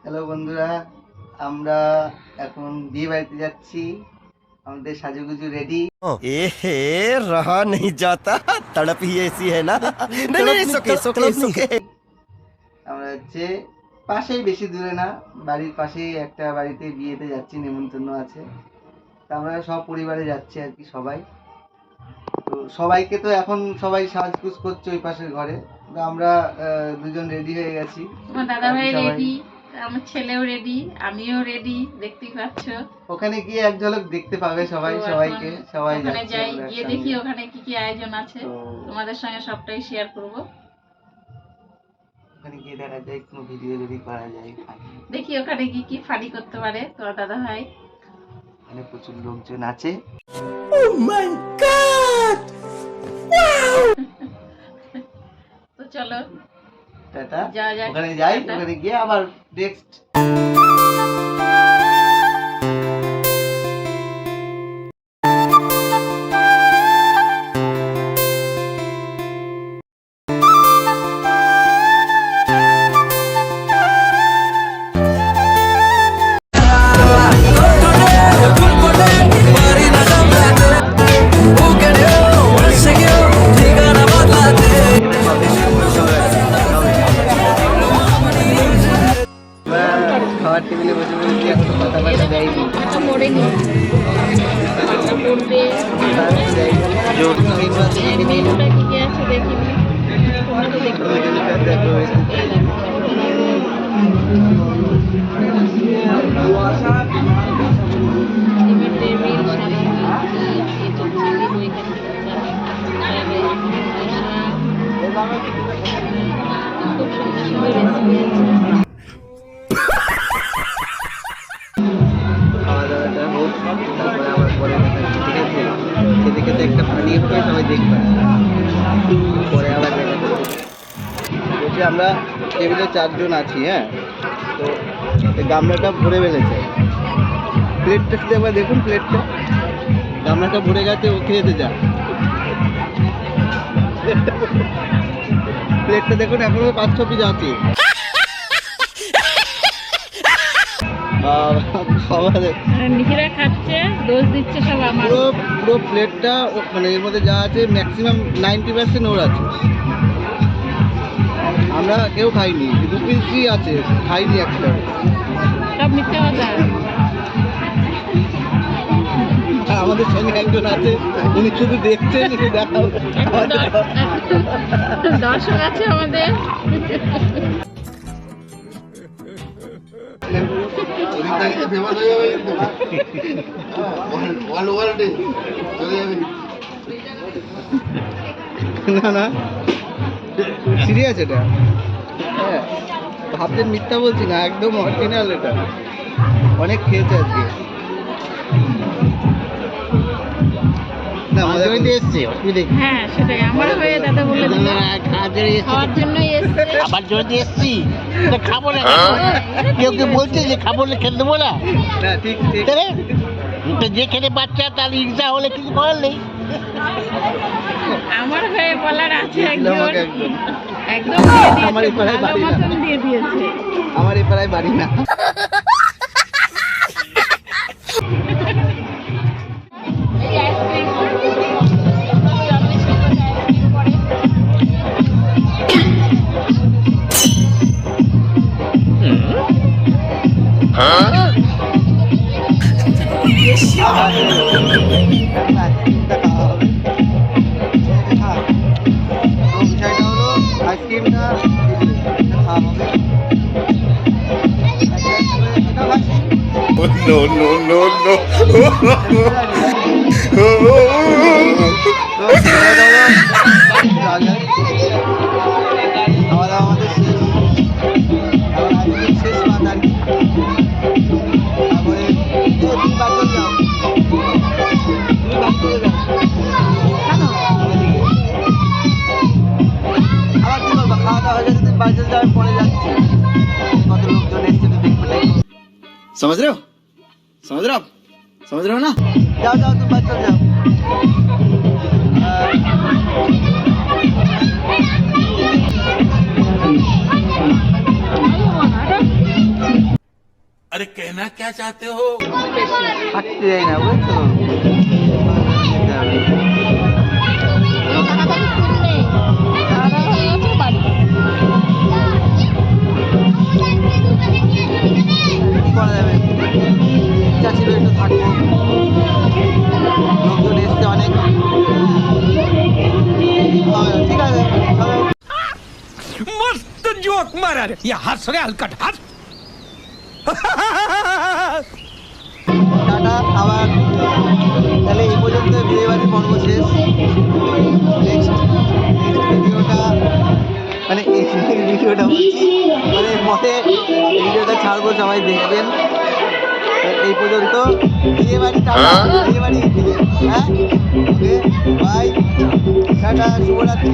Hello বন্ধুরা, আমরা এখন বিয়ে বাড়িতে যাচ্ছি। আমাদের সাজুগুজু রেডি। ए रहा नहीं जाता, तड़प ही ऐसी है ना। नहीं नहीं सुके सुके सुके। আমরা হচ্ছে পাশেই, বেশি দূরে না, বাড়ির পাশেই একটা বাড়িতে বিয়েতে যাচ্ছি, নেমন্তন্ন আছে। তা আমরা সব পরিবারে যাচ্ছি আর কি, সবাই। তো সবাইকে তো এখন সবাই সাজগুজ করছে ওই পাশের ঘরে। তো আমরা দুজন রেডি হয়ে গেছি। আমার দাদা ভাই রেডি, আমার ছেলেও রেডি, আমিও রেডি, দেখতেই পাচ্ছ। ওখানে গিয়ে এক ঝলক দেখতে পাবে সবাই, সবাইকে সবাই ওখানে যাচ্ছে যাই, আমরা গিয়ে একসঙ্গে। দেখি ওখানে কি কি আয়োজন আছে, তো তোমাদের সঙ্গে সবটাই শেয়ার করব। ওখানে গিয়ে দেখা যায় কোনো ভিডিও যদি করা যায়, দেখি ওখানে কি কি ফানি করতে পারে তোমার দাদা ভাই। ওখানে প্রচুর লোকজন আছে। Oh my God! তো চলো টাটা, যাওয়া যাক। ওখানে যাই, টাটা। ওখানে গিয়ে আবার নেক্সট। খাবার টেবিলে বসে বসে এখন কথা বলা যায়নি। এটা পড়েনি, পাতা পড়বে। মেনুটা কি কি আছে দেখিনি, তোমরা তো দেখতে পাবে। এই দেখো। ডিমের টেবিল, সামগ্রী, এটা চিলি বই খুব সুন্দর সুন্দর রেসিপি আছে। খাওয়া দাওয়াটা হোক, তারপরে আবার পরে কথা হবে, ঠিক আছে? খেতে খেতে একটা পানি হবে, সবাই দেখবে, পরে আবার দেখা করবে। বলছি আমরা টেবিলে 4 জন আছি, হ্যাঁ? তো এই গামলাটা ভরে ফেলেছে। প্লেটটা শুধু একবার দেখুন, প্লেটটা, গামলাটা ভরে গেছে, ও খেতে যা। প্লেটটা দেখুন, এখনো 5-6 পিস আছে। খাবারে নিজেরা খাচ্ছে, দোষ দিচ্ছে সব আমার। পুরো পুরো প্লেটটা মানে এর মধ্যে যা আছে ম্যাক্সিমাম 90% ওর আছে। আমরা কেউ খাইনি, 2 পিসই আছে, খাইনি একটা। সব মিথ্যে কথা। আর আমাদের সঙ্গে একজন আছে, উনি শুধু দেখছেন, একটু দেখাও। দর্শক আছে আমাদের। না না, সিরিয়াস এটা, হ্যাঁ, ভাবছেন মিথ্যা বলছি না, একদম অরিজিনাল এটা। অনেক খেয়েছে আজকে। না মজা করে এসছে, অসুবিধা কি? হ্যাঁ সেটাই, আমার হয়ে দাদা বলে দিল খাওয়ার জন্যই এসছে। আবার জন্য এসছি তো খাবো না, কেউ কেউ বলছে যে খাবো না, খেতে দেবো না। না ঠিক ঠিক। তাহলে তো যে খেতে বাচ্চা তার ইচ্ছা হলে কিছু করার নেই। আমার হয়ে বলার আছে একজন, আমাকে একদম, একদম দিয়ে দিয়েছে, আমার এই পাড়ায় ভালো বাড়ি না। মতন দিয়ে দিয়েছে। আমার এই পাড়ায় বাড়ি না। এই আইসক্রিম আইসক্রিমটা খাওয়া হবে। No no no no. খাওয়া দাওয়া আমাদের শেষ, এখন আইসক্রিম শেষ মাত্র আর কি। তারপরে তুমি বাদ চলে যাও, তুমি বাদ চলে যাও। কেন? আবার কি করবো, খাওয়া দাওয়া হয়ে যাচ্ছে, তুমি বাদ চলে যাও, আমি পরে যাচ্ছি। কত লোকজন এসছে তো দেখবে, দেখো। समझ रहे हो? समझ रहे हो आप? समझ रहे हो ना? যাও যাও, তুমি বাদ চলে যাও। अरे कहना क्या चाहते हो? থাকতে যাই না বুঝছো যেতে হবে। কাকাতাকে স্কুল নেই, তারা হয়ে গেছে বাড়ি। কি করা যাবে, ইচ্ছা ছিল একটু থাকবো, লোকজন এসছে অনেক। ঠিক আছে তবে मस्त जोक मारा रे ये हंस रे हलकट हंस টাটা। আবার তাহলে এই পর্যন্ত বিয়েবাড়ির পর্ব শেষ। নেক্সট ভিডিওটা মানে এই ভিডিওটা বলছি মানে পরে ভিডিওটা ছাড়বো, সবাই দেখবেন। তো এই পর্যন্ত বিয়েবাড়ি টাটা, বিয়েবাড়ি হ্যাঁ, ওকে বাই, টাটা, শুভরাত্রি।